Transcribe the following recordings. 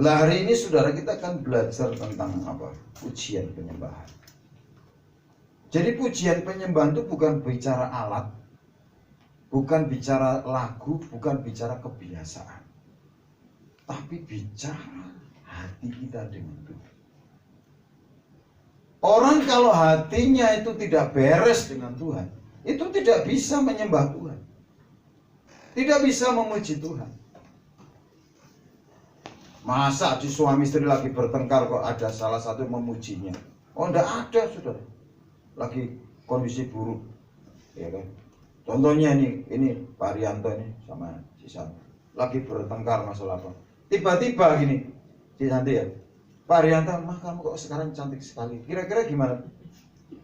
Lah hari ini saudara kita akan belajar tentang apa? Pujian penyembahan. Jadi pujian penyembahan itu bukan bicara alat, bukan bicara lagu, bukan bicara kebiasaan, tapi bicara hati kita dengan Tuhan. Orang kalau hatinya itu tidak beres dengan Tuhan, itu tidak bisa menyembah Tuhan, tidak bisa memuji Tuhan. Masa di suami istri lagi bertengkar kok ada salah satu memujinya? Oh, enggak ada, saudara. Lagi kondisi buruk, ya kan? Contohnya ini Pak Rianto ini sama si Santi lagi bertengkar masalah apa? Tiba-tiba gini, si Santi ya, Pak Rianto, mah kamu kok sekarang cantik sekali. Kira-kira gimana?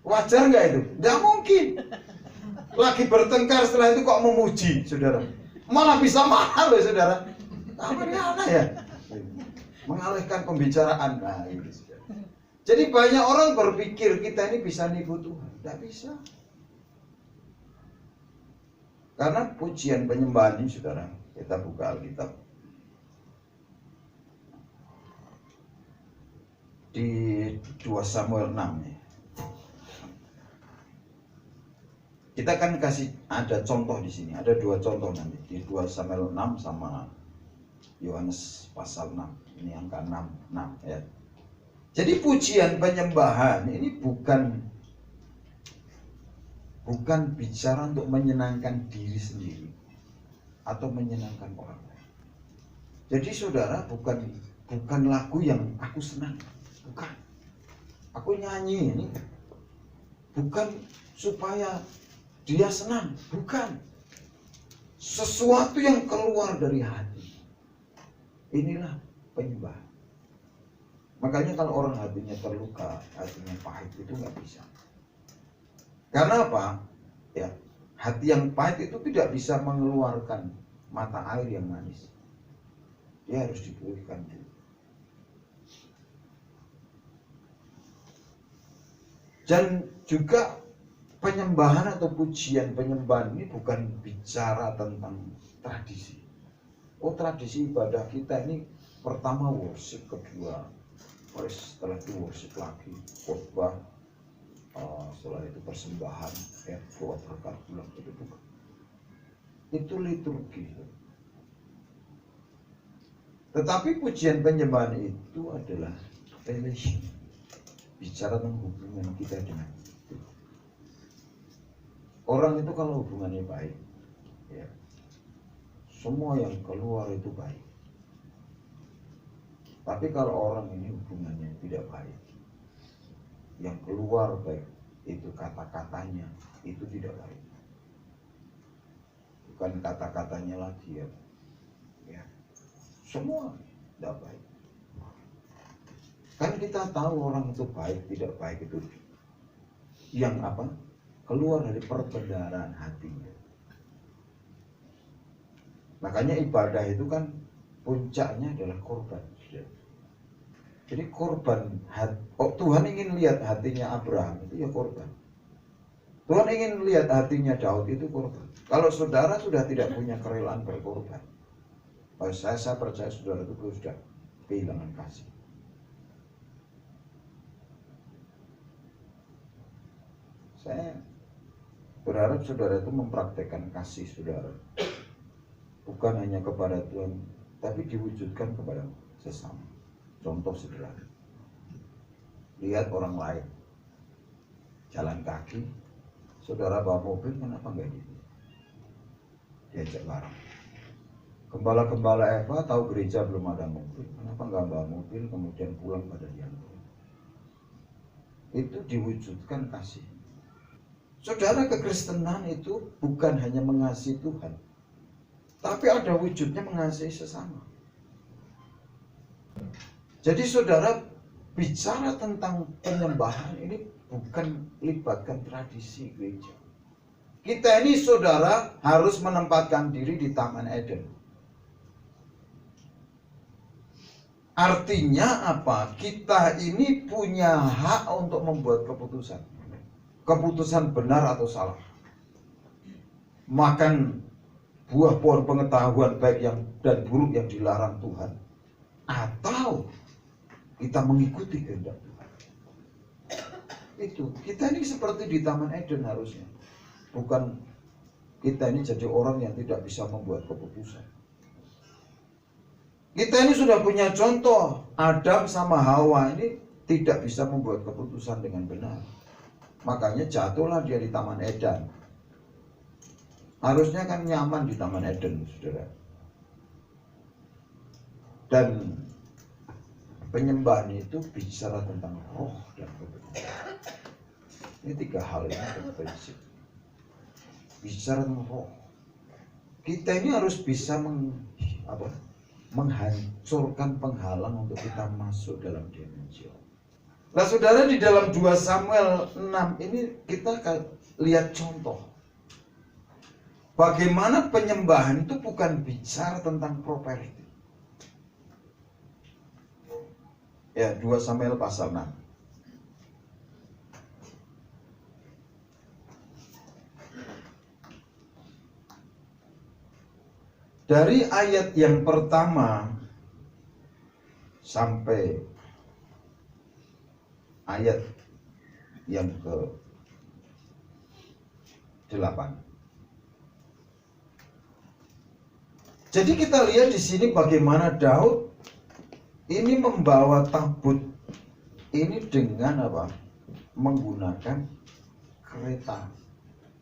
Wajar nggak itu? Nggak mungkin. Lagi bertengkar setelah itu kok memuji, saudara? Malah bisa marah loh, saudara. Apa ini aneh ya? Mengalihkan pembicaraan. Nah, ini saudara. Jadi banyak orang berpikir kita ini bisa nipu Tuhan. Tidak bisa. Karena pujian penyembahan ini, saudara, kita buka Alkitab di 2 Samuel 6 ya. Kita kan kasih ada contoh di sini, ada 2 contoh nanti di 2 Samuel 6 sama Yohanes pasal 6. Ini angka 6 ya. Jadi pujian penyembahan ini bukan bicara untuk menyenangkan diri sendiri atau menyenangkan orang lain. Jadi saudara, bukan lagu yang aku senang, bukan. Aku nyanyi ini bukan supaya dia senang, bukan. Sesuatu yang keluar dari hati. Inilah penyembahan. Makanya kalau orang hatinya terluka, hatinya pahit, itu nggak bisa. Karena apa? Ya, hati yang pahit itu tidak bisa mengeluarkan mata air yang manis. Dia harus dipulihkan dulu. Dan juga penyembahan atau pujian penyembahan ini bukan bicara tentang tradisi. Oh, tradisi ibadah kita ini pertama worship, kedua setelah itu worship lagi, khotbah, setelah itu persembahan, doa berkat bulan, itu bukan. Itu liturgi. Tetapi pujian penyembahan itu adalah relation, bicara tentang hubungan kita dengan Tuhan. Orang itu kalau hubungannya baik, ya, semua yang keluar itu baik. Tapi kalau orang ini hubungannya tidak baik, yang keluar baik itu kata-katanya itu tidak baik. Bukan kata-katanya lagi ya. Semua tidak baik. Kan kita tahu orang itu baik tidak baik itu yang apa? Keluar dari perbendaharaan hatinya. Makanya ibadah itu kan puncaknya adalah korban. Jadi korban, Tuhan ingin lihat hatinya Abraham itu ya korban. Tuhan ingin lihat hatinya Daud itu korban. Kalau saudara sudah tidak punya kerelaan berkorban, saya percaya saudara itu sudah kehilangan kasih. Saya berharap saudara itu mempraktekkan kasih saudara, bukan hanya kepada Tuhan, tapi diwujudkan kepada sesama. Contoh sederhana, lihat orang lain jalan kaki, saudara bawa mobil, kenapa enggak gitu? Diajak bareng. Gembala-gembala Eva tahu gereja belum ada mobil, kenapa enggak bawa mobil kemudian pulang pada dia? Itu diwujudkan kasih. Saudara, kekristenan itu bukan hanya mengasihi Tuhan, tapi ada wujudnya mengasihi sesama. Jadi saudara, bicara tentang penyembahan ini bukan libatkan tradisi gereja. Kita ini saudara harus menempatkan diri di Taman Eden. Artinya apa? Kita ini punya hak untuk membuat keputusan. Keputusan benar atau salah. Makan buah pohon pengetahuan baik dan buruk yang dilarang Tuhan. atau kita mengikuti kehendak Tuhan. Itu kita ini seperti di Taman Eden harusnya, bukan kita ini jadi orang yang tidak bisa membuat keputusan. Kita ini sudah punya contoh, Adam sama Hawa ini tidak bisa membuat keputusan dengan benar. Makanya jatuhlah dia di Taman Eden. Harusnya kan nyaman di Taman Eden, saudara. Dan penyembahan itu bicara tentang roh dan kebenaran. Ini tiga hal ini prinsip. Bicara tentang roh. Kita ini harus bisa menghancurkan penghalang untuk kita masuk dalam dimensi. Nah saudara, di dalam 2 Samuel 6 ini kita lihat contoh bagaimana penyembahan itu bukan bicara tentang properti. Ya, 2 Samuel pasal 6. Dari ayat yang pertama sampai ayat yang ke-8. Jadi kita lihat di sini bagaimana Daud ini membawa tabut ini dengan apa? Menggunakan kereta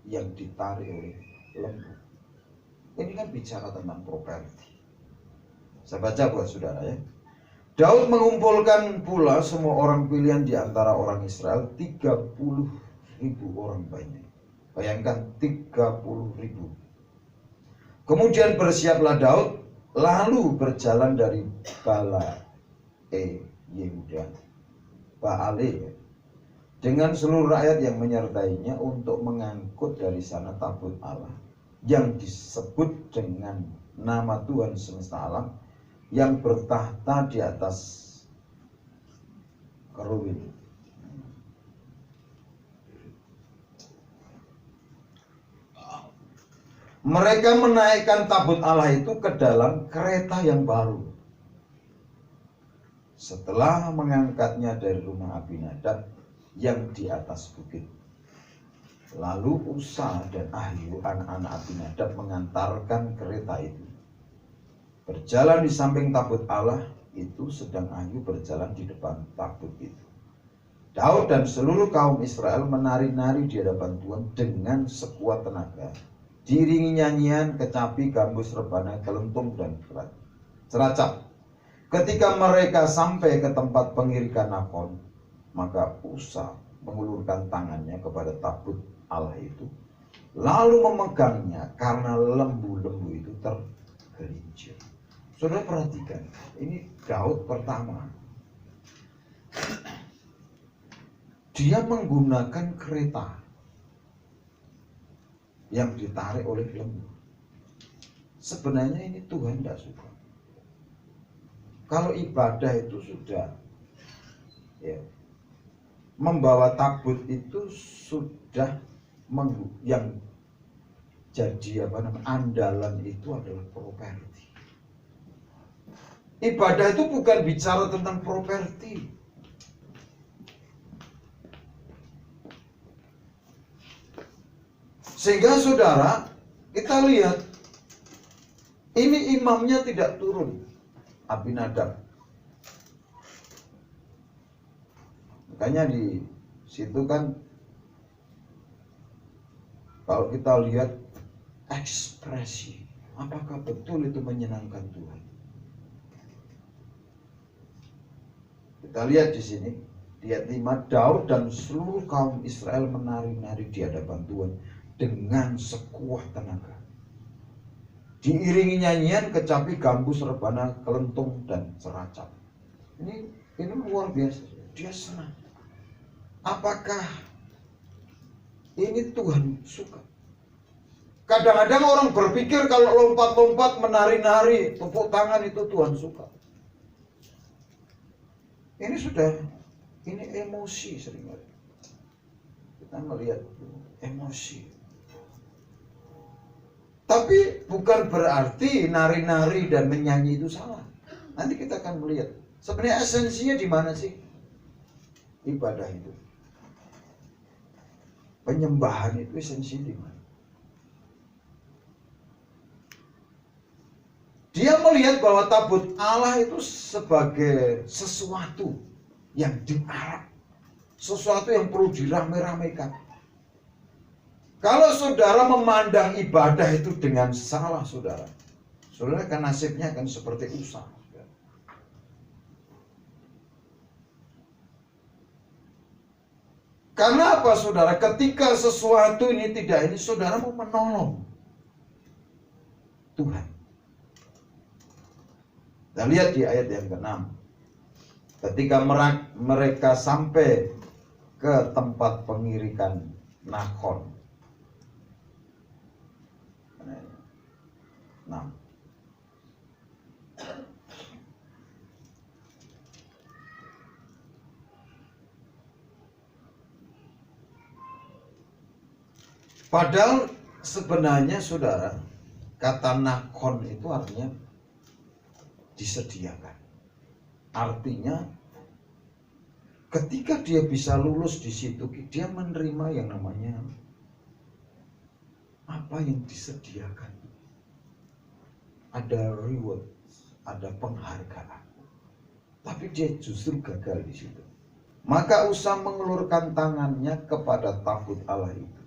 yang ditarik oleh lembu. Ini kan bicara tentang properti. Saya baca buat saudara ya. Daud mengumpulkan pula semua orang pilihan di antara orang Israel, 30.000 orang banyak. Bayangkan 30.000. Kemudian bersiaplah Daud lalu berjalan dari Yehuda, Baale, dengan seluruh rakyat yang menyertainya untuk mengangkut dari sana tabut Allah yang disebut dengan nama Tuhan semesta alam yang bertahta di atas keruwin. Mereka menaikkan tabut Allah itu ke dalam kereta yang baru. Setelah mengangkatnya dari rumah Abinadab yang di atas bukit. Lalu Usa dan Ahio anak-anak Abinadab mengantarkan kereta itu. Berjalan di samping tabut Allah itu, sedang Ahio berjalan di depan tabut itu. Daud dan seluruh kaum Israel menari-nari di hadapan Tuhan dengan sekuat tenaga. Diiringi nyanyian, kecapi, gambus, rebana, kelentung, dan ceracap. Ketika mereka sampai ke tempat pengirikan Nakon, maka Usa mengulurkan tangannya kepada tabut Allah itu, lalu memegangnya karena lembu-lembu itu tergelincir. Saudara perhatikan, ini Daud pertama. Dia menggunakan kereta yang ditarik oleh lembu. Sebenarnya ini Tuhan tidak suka. Kalau ibadah itu sudah ya, membawa tabut itu sudah yang jadi andalan itu adalah properti. Ibadah itu bukan bicara tentang properti. Sehingga saudara, kita lihat ini imamnya tidak turun, Abinadab. Makanya di situ kan kalau kita lihat ekspresi, apakah betul itu menyenangkan Tuhan? Kita lihat di sini, di ayat 5, Daud dan seluruh kaum Israel menari-nari di hadapan Tuhan dengan sekuat tenaga. Diiringi nyanyian, kecapi, gambus, rebana, kelentung, dan ceracap. Ini luar biasa. Dia senang. Apakah ini Tuhan suka? Kadang-kadang orang berpikir kalau lompat-lompat, menari-nari, tepuk tangan itu Tuhan suka. Ini emosi seringkali. Kita melihat emosi. Tapi bukan berarti nari-nari dan menyanyi itu salah. Nanti kita akan melihat sebenarnya esensinya di mana sih ibadah itu. Penyembahan itu esensinya di mana? Dia melihat bahwa tabut Allah itu sebagai sesuatu yang diarak, sesuatu yang perlu dirame-ramekan. Kalau saudara memandang ibadah itu dengan salah, saudara akan nasibnya akan seperti Usa. Karena apa, saudara? Ketika sesuatu ini tidak ini, saudara mau menolong Tuhan. Kita lihat di ayat yang ke-6. Ketika mereka sampai ke tempat pengirikan Nakon. 6. Padahal sebenarnya saudara, kata Nakon itu artinya disediakan. Artinya ketika dia bisa lulus di situ, dia menerima yang namanya apa yang disediakan. Ada reward, ada penghargaan. Tapi dia justru gagal di situ. Maka Usa mengelurkan tangannya kepada tabut Allah itu,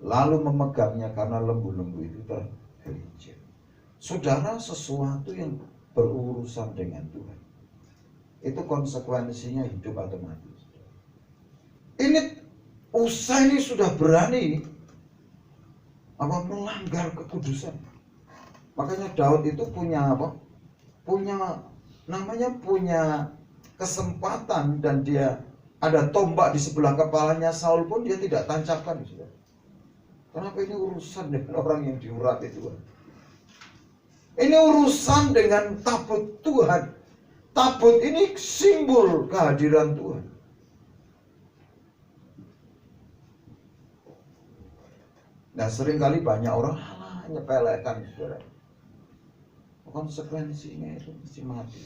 lalu memegangnya karena lembu-lembu itu tergelincir. Saudara, sesuatu yang berurusan dengan Tuhan itu konsekuensinya hidup atau mati. Ini Usa ini sudah berani melanggar kekudusan. Makanya Daud itu punya kesempatan, dan dia ada tombak di sebelah kepalanya Saul pun dia tidak tancapkan. Kenapa? Ini urusan dengan orang yang diurapi Tuhan. Ini urusan dengan tabut Tuhan. Tabut ini simbol kehadiran Tuhan. Nah, seringkali banyak orang nyepelekan, saudara. Konsekuensinya itu mesti mati.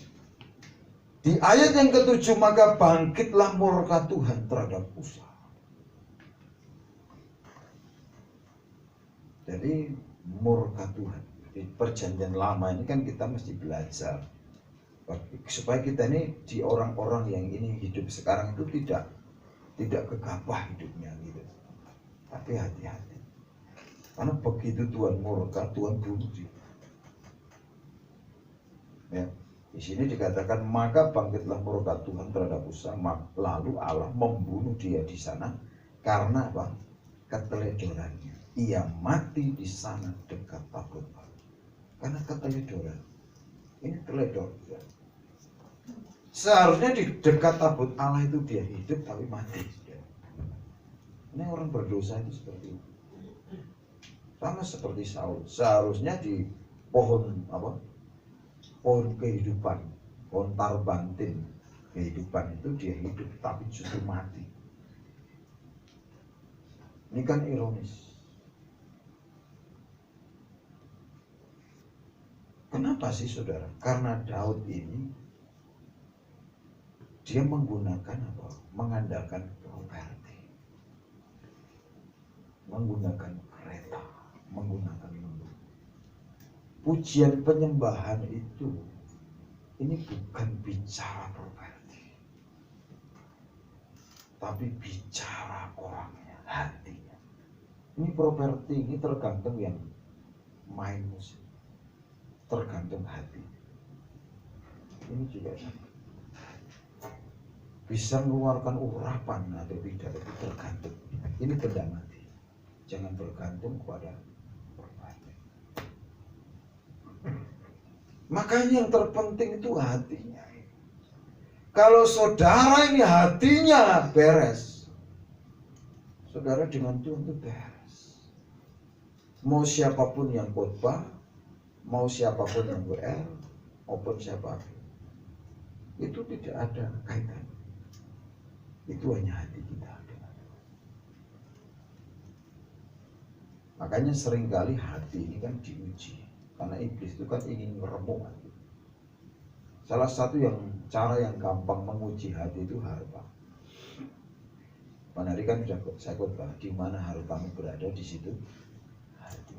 Di ayat yang ke-7, maka bangkitlah murka Tuhan terhadap Usa. Jadi murka Tuhan di perjanjian lama ini kan kita mesti belajar supaya kita ini di orang-orang yang ini hidup sekarang itu tidak gegabah hidupnya gitu. Tapi hati-hati. Karena begitu Tuhan murka, Tuhan bunuh dia. Ya, di sini dikatakan maka bangkitlah murka Tuhan terhadap Usa, lalu Allah membunuh dia di sana karena apa? Keteledorannya. Ia mati di sana dekat tabut Allah. Karena keteledoran. Ini teledor. Ya. Seharusnya di dekat tabut Allah itu dia hidup tapi mati. Ya. Ini orang berdosa itu seperti itu. Sama seperti Saul. Seharusnya di pohon kehidupan, pohon tarbantin kehidupan itu dia hidup tapi justru mati. Ini kan ironis. Kenapa sih, saudara? Karena Daud ini dia menggunakan mengandalkan properti, menggunakan kereta, menggunakan lembu. Pujian penyembahan itu ini bukan bicara properti, tapi bicara orangnya, hatinya. Ini properti ini tergantung yang main musik, tergantung hati. Ini juga bisa mengeluarkan urapan atau tidak, itu tergantung. Ini benda mati. Jangan bergantung kepada properti. Makanya yang terpenting itu hatinya. Kalau saudara ini hatinya beres, saudara dengan Tuhan itu beres. Mau siapapun yang khotbah, mau siapapun yang WL, maupun siapapun, itu tidak ada kaitan. Itu hanya hati kita. Makanya seringkali hati ini kan diuji, karena iblis itu kan ingin meremuk hati. Salah satu cara yang gampang menguji hati itu harta. Hari kan sudah saya khotbah, di mana hartamu berada, di situ hati.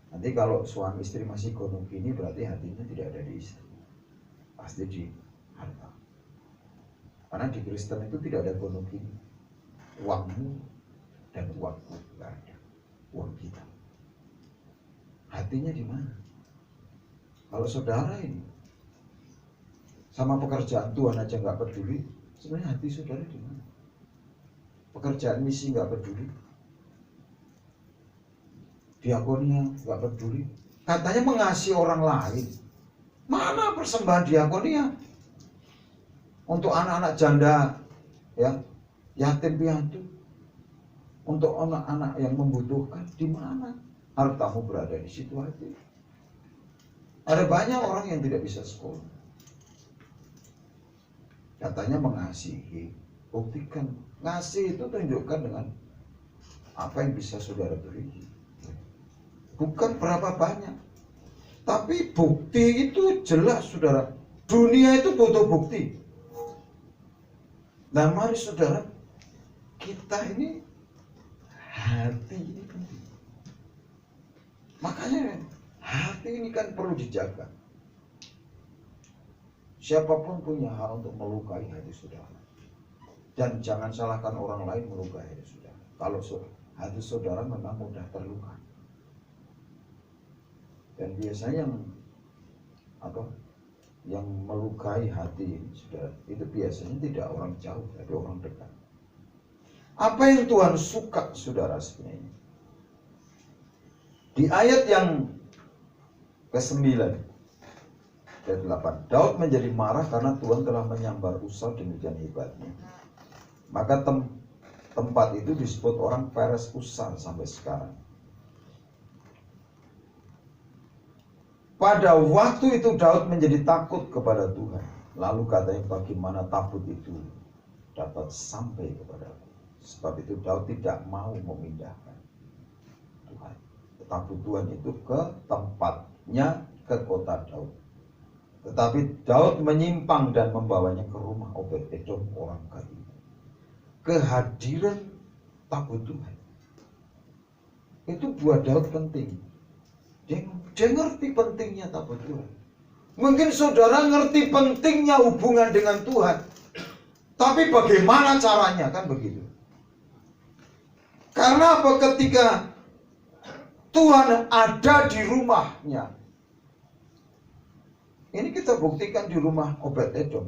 Nanti kalau suami istri masih gonok gini, berarti hatinya tidak ada di istri, pasti di harta. Karena di Kristen itu tidak ada gonok gini, uangmu dan uangku, tidak ada, uang kita. Hatinya di mana? Kalau saudara ini sama pekerjaan Tuhan aja nggak peduli, sebenarnya hati saudara di mana? Pekerjaan misi nggak peduli, diakonia nggak peduli, katanya mengasihi orang lain. Mana persembahan diakonia untuk anak-anak janda, ya, yatim piatu, untuk anak-anak yang membutuhkan? Di mana hartamu berada, di situ hati. Ada banyak orang yang tidak bisa sekolah, katanya mengasihi. Buktikan. Ngasih itu tunjukkan dengan apa yang bisa saudara beri, bukan berapa banyak, tapi bukti itu jelas, saudara. Dunia itu butuh bukti. Nah, mari saudara, kita ini hati ini penting. Makanya hati ini kan perlu dijaga. Siapapun punya hak untuk melukai hati saudara. Dan jangan salahkan orang lain melukai hati saudara. Kalau hati saudara memang mudah terluka. Dan biasanya yang melukai hati saudara itu biasanya tidak orang jauh, tapi orang dekat. Apa yang Tuhan suka, saudara, sebenarnya? Di ayat yang ke-9 dan 8, Daud menjadi marah karena Tuhan telah menyambar Usa demikian hebatnya. Maka tempat itu disebut orang Peres Usa sampai sekarang. Pada waktu itu Daud menjadi takut kepada Tuhan. Lalu katanya, bagaimana tabut itu dapat sampai kepadaku? Sebab itu Daud tidak mau memindahkan Tuhan. Tabut Tuhan itu ke tempatnya, ke kota Daud. Tetapi Daud menyimpang dan membawanya ke rumah Obed-Edom orang Gat. Kehadiran tabut Tuhan itu buat Daud penting. Dia ngerti pentingnya tabut Tuhan. Mungkin saudara ngerti pentingnya hubungan dengan Tuhan, tapi bagaimana caranya, kan begitu. Karena apa? Ketika Tuhan ada di rumahnya, ini kita buktikan di rumah Obed-Edom.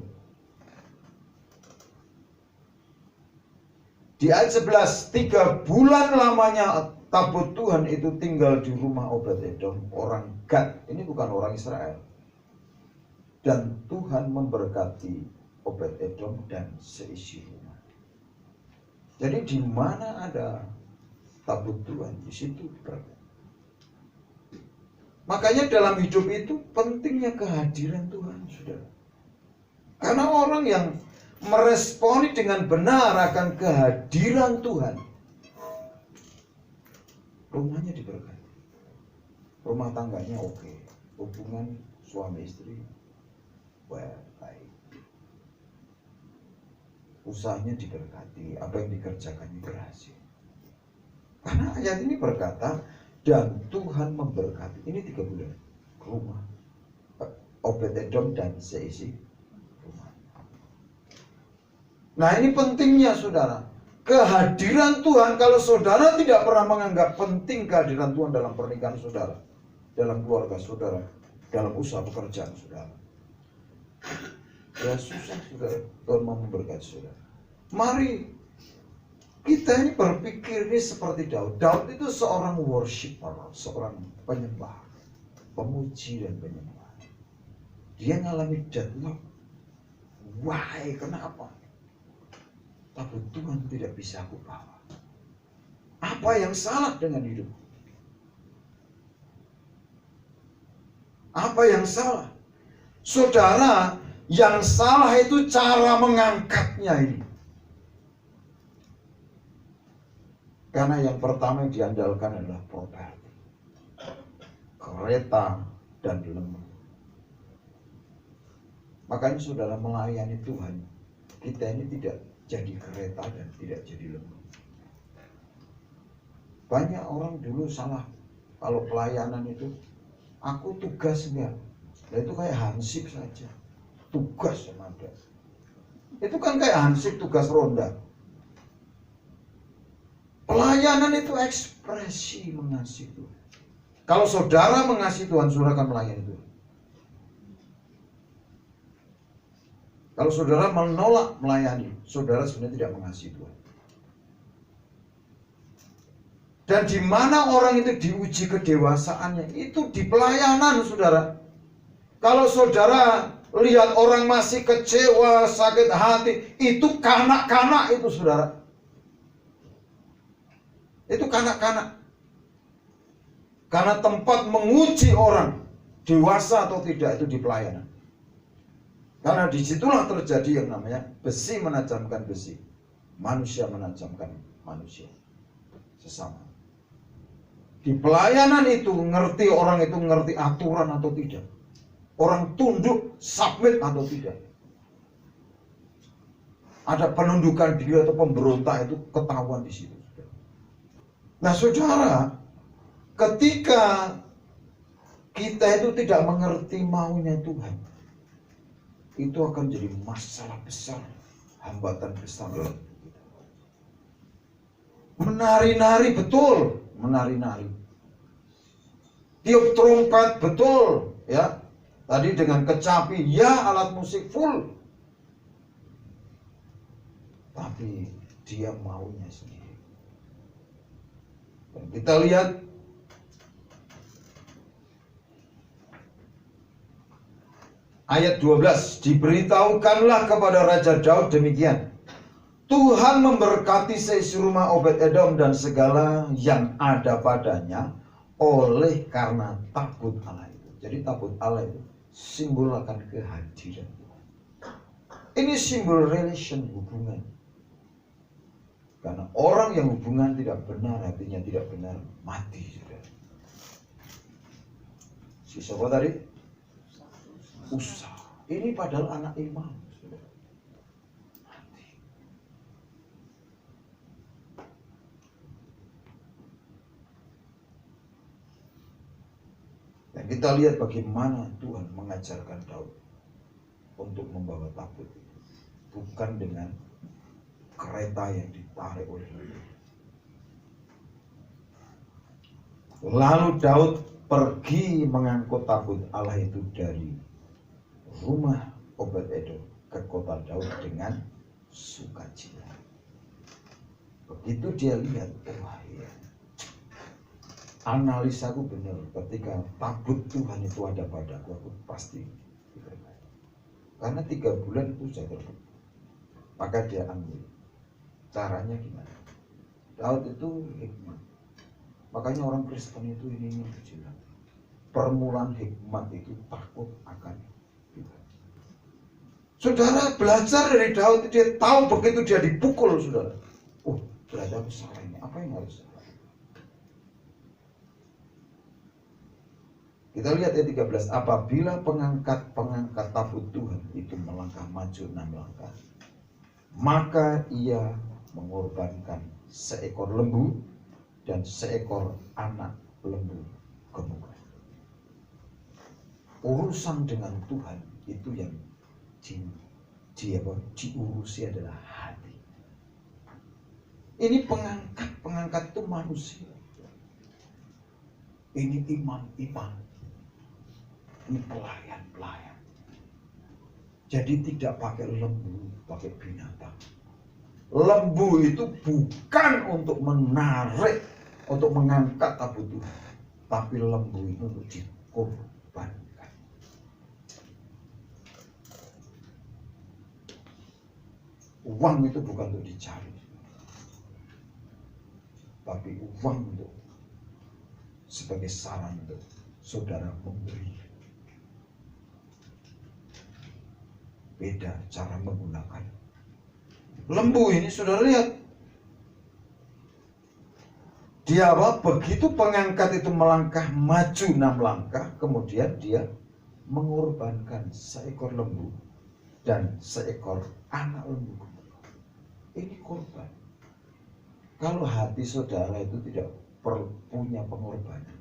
Di ayat 11, 3 bulan lamanya tabut Tuhan itu tinggal di rumah Obed-Edom orang Gad. Ini bukan orang Israel. Dan Tuhan memberkati Obed-Edom dan seisi rumah. Jadi di mana ada tabut Tuhan, di situ berkat. Makanya dalam hidup itu pentingnya kehadiran Tuhan, saudara. Karena orang yang meresponi dengan benar akan kehadiran Tuhan, rumahnya diberkati, rumah tangganya oke, hubungan suami istri baik, usahanya diberkati, apa yang dikerjakannya berhasil. Karena ayat ini berkata, dan Tuhan memberkati. Ini 3 bulan rumah Obed-Edom dan seisi rumah. Nah, ini pentingnya, saudara, kehadiran Tuhan. Kalau saudara tidak pernah menganggap penting kehadiran Tuhan dalam pernikahan saudara, dalam keluarga saudara, dalam usaha pekerjaan saudara, ya susah, saudara. Tuhan mau memberkati saudara. Mari kita ini berpikir ini seperti Daud. Daud itu seorang worshiper, seorang penyembah, pemuji dan penyembah. Dia ngalami deadlock. Why? Kenapa? Tabut Tuhan tidak bisa aku bawa. Apa yang salah dengan hidup? Apa yang salah? Saudara, yang salah itu cara mengangkatnya ini. Karena yang pertama yang diandalkan adalah properti, kereta dan lembu. Makanya saudara melayani Tuhan, kita ini tidak jadi kereta dan tidak jadi lembu. Banyak orang dulu salah, kalau pelayanan itu, aku tugas enggak. Nah, itu kayak hansip saja, tugas sama ada. Itu kan kayak hansip tugas ronda. Pelayanan itu ekspresi mengasihi Tuhan. Kalau saudara mengasihi Tuhan, saudara akan melayani Tuhan. Kalau saudara menolak melayani, saudara sebenarnya tidak mengasihi Tuhan. Dan di mana orang itu diuji kedewasaannya, itu di pelayanan, saudara. Kalau saudara lihat orang masih kecewa, sakit hati, itu kanak-kanak itu, saudara. Itu kanak-kanak. Karena tempat menguji orang dewasa atau tidak itu di pelayanan. Karena disitulah terjadi yang namanya besi menajamkan besi, manusia menajamkan manusia sesama. Di pelayanan itu ngerti orang itu ngerti aturan atau tidak, orang tunduk submit atau tidak. Ada penundukan diri atau pemberontak itu ketahuan di situ. Nah, saudara, ketika kita itu tidak mengerti maunya Tuhan, itu akan jadi masalah besar, hambatan besar. Menari-nari betul, menari-nari. Tiup trompet betul, ya. Tadi dengan kecapi, ya, alat musik full. Tapi dia maunya sendiri. Dan kita lihat ayat 12, diberitahukanlah kepada Raja Daud demikian, Tuhan memberkati seisi rumah Obed-Edom dan segala yang ada padanya oleh karena tabut Allah itu. Jadi tabut Allah itu simbol akan kehadiran Tuhan. Ini simbol relation, hubungan. Karena orang yang hubungan tidak benar, hatinya tidak benar, mati sudah. Si siapa tadi? Usa. Ini padahal anak imam. Mati. Dan kita lihat bagaimana Tuhan mengajarkan Daud untuk membawa tabut. Bukan dengan kereta yang ditarik oleh Daud. Lalu Daud pergi mengangkut tabut Allah itu dari rumah Obed-Edom ke kota Daud dengan sukacita. Begitu dia lihat, wah ya, analisaku benar, ketika tabut Tuhan itu ada padaku, aku pasti diberkati. Karena 3 bulan itu sudah terbukti. Maka dia ambil. Caranya gimana? Daud itu hikmat. Makanya orang Kristen itu ini bilang, permulaan hikmat itu takut akan Tuhan. Saudara belajar dari Daud, dia tahu begitu dia dipukul, saudara. Oh, berarti aku salah ini. Apa yang harus salah? Kita lihat ayat 13. Apabila pengangkat tabut Tuhan itu melangkah maju 6 langkah, maka ia mengorbankan seekor lembu dan seekor anak lembu gemuk. Urusan dengan Tuhan itu yang diurusi adalah hati. Ini pengangkat itu manusia. Ini iman. Ini pelayan. Jadi tidak pakai lembu, pakai binatang. Lembu itu bukan untuk menarik, untuk mengangkat tabut Tuhan, tapi lembu itu untuk dikorbankan. Uang itu bukan untuk dicari, tapi uang untuk sebagai saran untuk saudara memberi. Beda cara menggunakan. Lembu ini saudara lihat, dia begitu pengangkat itu melangkah maju 6 langkah, kemudian dia mengorbankan seekor lembu dan seekor anak lembu. Ini korban. Kalau hati saudara itu tidak punya pengorbanan,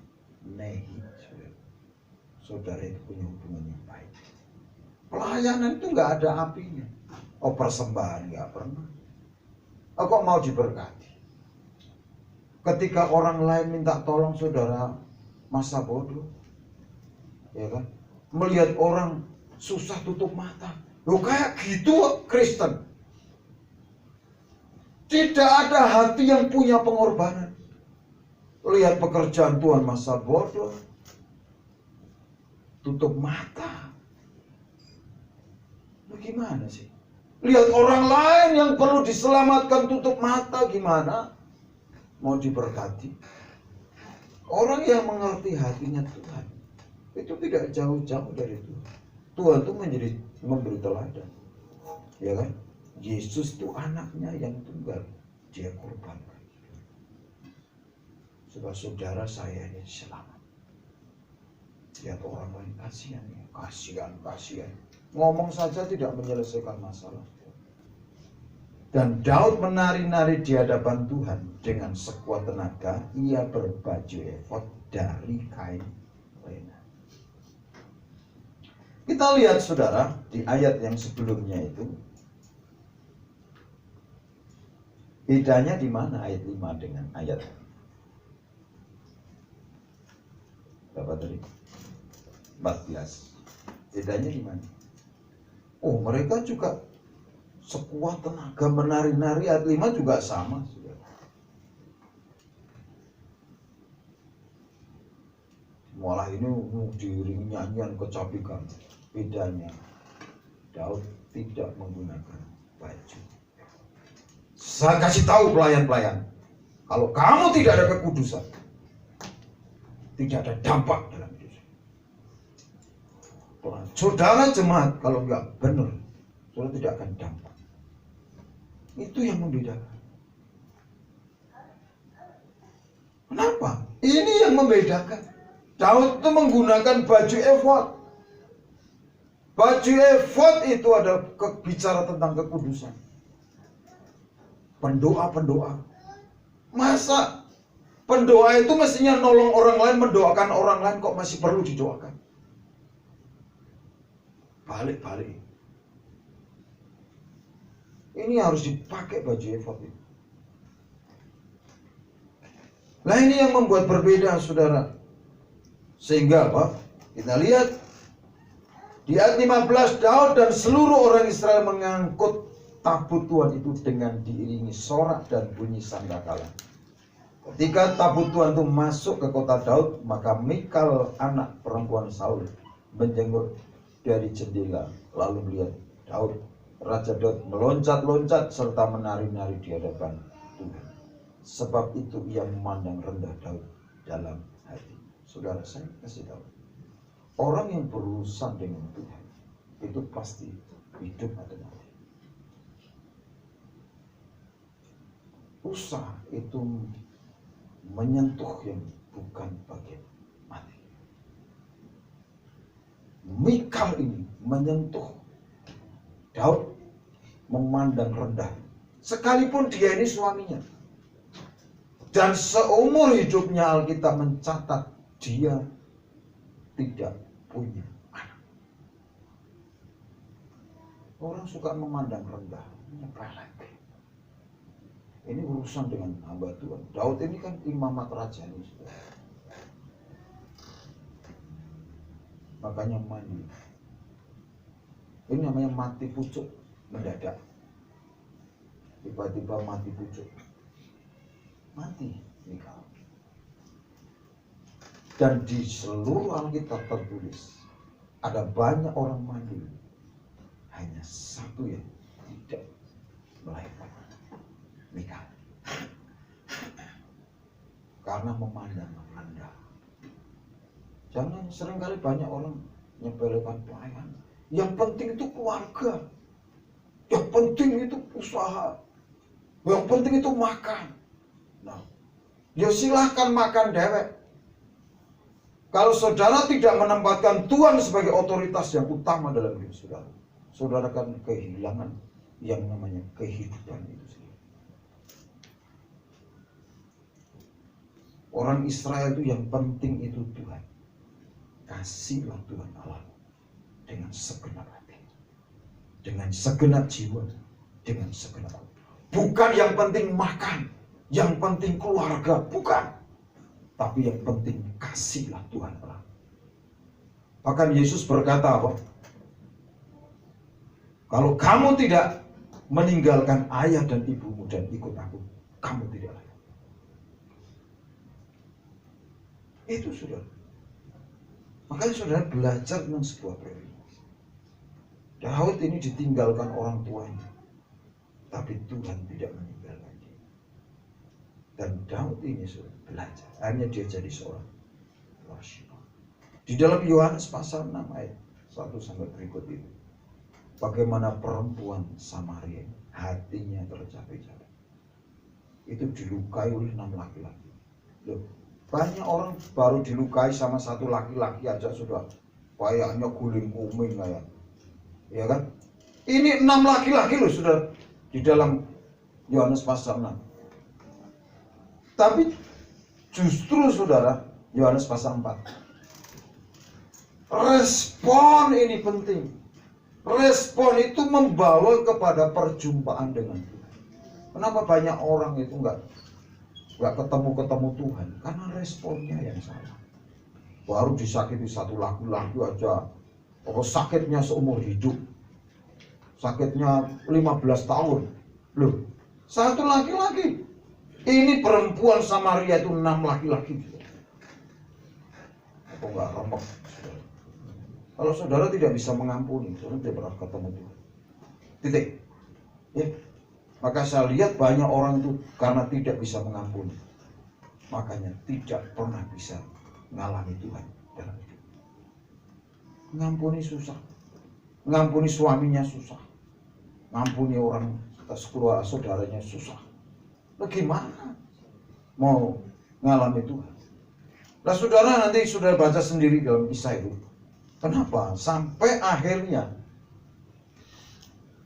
saudara itu punya hubungan yang baik. Pelayanan itu nggak ada apinya. Oh, persembahan nggak pernah. Oh, kok mau diberkati? Ketika orang lain minta tolong saudara, masa bodoh, ya kan? Melihat orang susah tutup mata. Loh, kayak gitu Kristen. Tidak ada hati yang punya pengorbanan. Lihat pekerjaan Tuhan, masa bodoh, tutup mata. Bagaimana sih? Lihat orang lain yang perlu diselamatkan, tutup mata, gimana? Mau diberkati? Orang yang mengerti hatinya Tuhan itu tidak jauh-jauh dari Tuhan. Tuhan itu memberi teladan, ya kan? Yesus itu anaknya yang tunggal, dia korbankan. Sebab saudara saya ini selamat. Lihat orang lain, kasihan ya, kasihan. Ngomong saja tidak menyelesaikan masalah. Dan Daud menari-nari di hadapan Tuhan dengan sekuat tenaga. Ia berbaju efod dari kain lena. Kita lihat saudara di ayat yang sebelumnya itu. Bedanya di mana ayat 5 dengan ayat berapa tadi? 14. Bedanya di mana? Oh, mereka juga sekuat tenaga menari-nari. Ayat 5 juga sama. Malah ini diiringi nyanyian kecapikan. Bedanya, Daud tidak menggunakan baju. Saya kasih tahu pelayan-pelayan, kalau kamu tidak ada kekudusan, tidak ada dampak dalam hidup. Saudara jemaat, kalau nggak benar, saudara tidak akan dampak. Itu yang membedakan. Kenapa? Ini yang membedakan. Daud itu menggunakan baju efod. Baju efod itu ada bicara tentang kekudusan. Pendoa-pendoa. Masa pendoa itu mestinya nolong orang lain, mendoakan orang lain, kok masih perlu didoakan? Balik. Ini harus dipakai baju efod itu. Nah, ini yang membuat berbeda saudara. Sehingga apa? Kita lihat di ayat 15, Daud dan seluruh orang Israel mengangkut tabut Tuhan itu dengan diiringi sorak dan bunyi sangkakala. Ketika tabut Tuhan itu masuk ke kota Daud, maka Mikal anak perempuan Saul menjenguk dari jendela lalu melihat Daud. Raja Daud meloncat-loncat serta menari-nari di hadapan Tuhan. Sebab itu ia memandang rendah Daud dalam hati. Saudara, saya kasih tahu, orang yang berurusan dengan Tuhan itu pasti hidup atau mati. Usaha itu menyentuh yang bukan bagian mati. Mikal ini menyentuh Daud, memandang rendah, sekalipun dia ini suaminya. Dan seumur hidupnya Alkitab mencatat dia tidak punya anak. Orang suka memandang rendah, menyepelekan. Ini urusan dengan hamba Tuhan. Daud ini kan imamat raja ini. Makanya mandi. Ini namanya mati pucuk mendadak. Tiba-tiba mati pucuk. Mati Mikal. Dan di seluruh Alkitab tertulis ada banyak orang mandi. Hanya satu yang tidak melahirkan, Mikal. Karena memandang rendah. Jangan, seringkali banyak orang nyepelekan pelayan. Yang penting itu keluarga. Yang penting itu usaha. Yang penting itu makan. Nah, ya silahkan makan dewek. Kalau saudara tidak menempatkan Tuhan sebagai otoritas yang utama dalam hidup saudara, saudara akan kehilangan yang namanya kehidupan itu. Orang Israel itu yang penting itu Tuhan. Kasihlah Tuhan Allah dengan segenap hati, dengan segenap jiwa, dengan segenap hati. Bukan yang penting makan, yang penting keluarga, bukan. Tapi yang penting kasihlah Tuhan Allah. Bahkan Yesus berkata apa? Kalau kamu tidak meninggalkan ayah dan ibumu dan ikut aku, kamu tidak layak. Itu saudara. Makanya saudara belajar tentang sebuah prioritas. Daud ini ditinggalkan orang tuanya, tapi Tuhan tidak meninggalkan dia. Dan Daud ini sudah belajar. Akhirnya dia jadi seorang rasional. Di dalam Yohanes pasal 6 ayat 1 sampai berikut itu, bagaimana perempuan Samaria hatinya tercapek-capek. Itu dilukai oleh 6 laki-laki. Loh, banyak orang baru dilukai sama satu laki-laki aja sudah kayaknya guling kuming kayak, ya kan? Ini 6 laki-laki loh sudah di dalam Yohanes pasal 6. Tapi justru saudara, Yohanes pasal 4, respon ini penting. Respon itu membawa kepada perjumpaan dengan Tuhan. Kenapa banyak orang itu nggak ketemu Tuhan? Karena responnya yang salah. Baru disakiti satu laki-laki aja, sakitnya seumur hidup, sakitnya 15 tahun. Loh, satu laki-laki. Ini perempuan Samaria itu 6 laki-laki. Apa enggak remuk? Kalau saudara tidak bisa mengampuni, saudara tidak pernah ketemu Tuhan. Titik. Ya. Maka saya lihat banyak orang itu karena tidak bisa mengampuni, makanya tidak pernah bisa mengalami Tuhan dalam hidup. Mengampuni susah, mengampuni suaminya susah, mengampuni orang keluarga saudaranya susah. Bagaimana mau mengalami Tuhan? Nah saudara nanti sudah baca sendiri dalam kisah itu. Kenapa? Sampai akhirnya,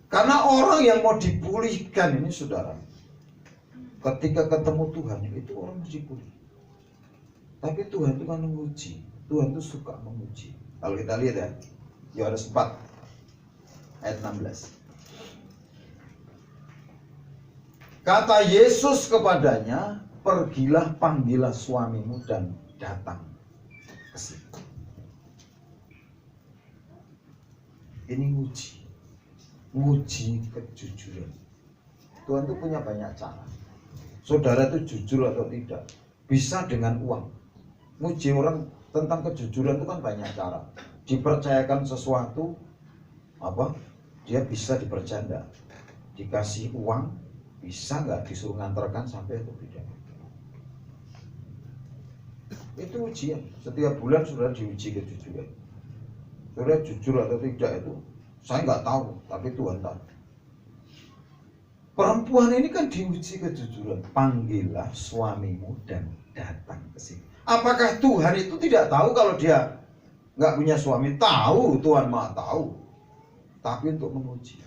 karena orang yang mau dipulihkan ini saudara, ketika ketemu Tuhan itu orang mesti pulih. Tapi Tuhan itu kan menguji, Tuhan itu suka menguji. Kalau kita lihat ya, Yohanes 4 ayat 16. Kata Yesus kepadanya, pergilah panggillah suamimu dan datang ke sini. Ini nguji kejujuran. Tuhan itu punya banyak cara. Saudara itu jujur atau tidak, bisa dengan uang. Nguji orang tentang kejujuran itu kan banyak cara. Dipercayakan sesuatu, dia bisa dipercaya enggak? Dikasih uang, bisa nggak disuruh ngantarkan sampai atau tidak? Itu ujian. Setiap bulan saudara diuji kejujuran. Saudara jujur atau tidak itu saya nggak tahu, tapi Tuhan tahu. Perempuan ini kan diuji kejujuran. Panggillah suamimu dan datang ke sini. Apakah Tuhan itu tidak tahu kalau dia nggak punya suami? Tahu, Tuhan Maha tahu. Tapi untuk menguji.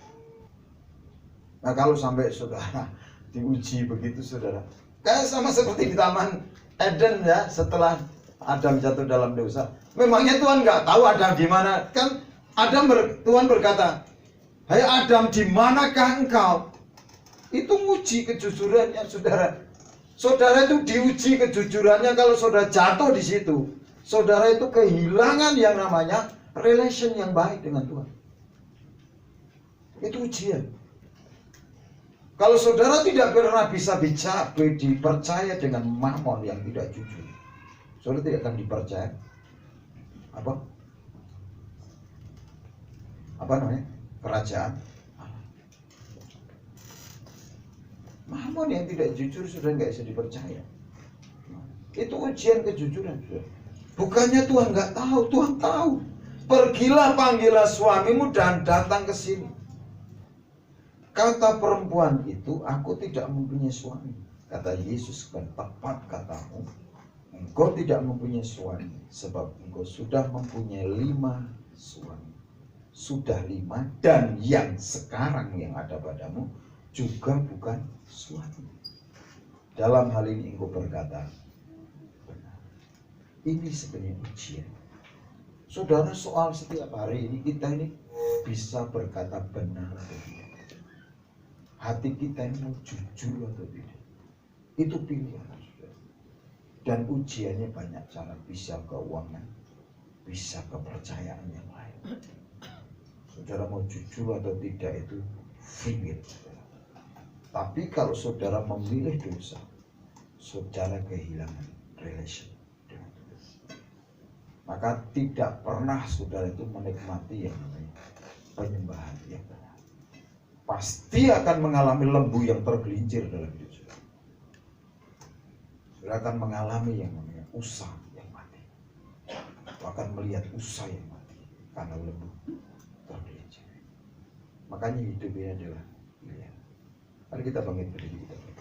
Nah kalau sampai saudara diuji begitu saudara, kayak sama seperti di Taman Eden ya, setelah Adam jatuh dalam dosa. Memangnya Tuhan nggak tahu Adam di mana? Kan Tuhan berkata, hai Adam, di manakah engkau? Itu nguji kejujurannya saudara. Saudara itu diuji kejujurannya. Kalau saudara jatuh di situ, saudara itu kehilangan yang namanya relation yang baik dengan Tuhan. Itu ujian. Kalau saudara tidak pernah bisa dipercaya dengan mamon yang tidak jujur, saudara tidak akan dipercaya apa namanya? Kerajaan. Mamon yang tidak jujur sudah nggak bisa dipercaya. Itu ujian kejujuran. Bukannya Tuhan nggak tahu, Tuhan tahu. Pergilah panggillah suamimu dan datang ke sini. Kata perempuan itu, aku tidak mempunyai suami. Kata Yesus, kan tepat katamu. Engkau tidak mempunyai suami, sebab engkau sudah mempunyai 5 suami. sudah 5, dan yang sekarang yang ada padamu juga bukan suatu. Dalam hal ini engkau berkata benar. Ini sebenarnya ujian. Saudara, soal setiap hari ini kita ini bisa berkata benar atau tidak. Hati kita ini mau jujur atau tidak. Itu pilihan, saudara. Dan ujiannya banyak cara. Bisa keuangan, bisa kepercayaan yang lain. Saudara mau jujur atau tidak itu free will, saudara. Tapi kalau saudara memilih dosa, saudara kehilangan relation dengan Tuhan. Maka tidak pernah saudara itu menikmati yang namanya penyembahan yang benar. Pasti akan mengalami lembu yang tergelincir dalam hidup saudara. Saudara akan mengalami yang namanya usah yang mati. Akan melihat usah yang mati karena lembu tergelincir. Makanya hidup ini adalah pilihan. Mari kita bangkit berdiri kita.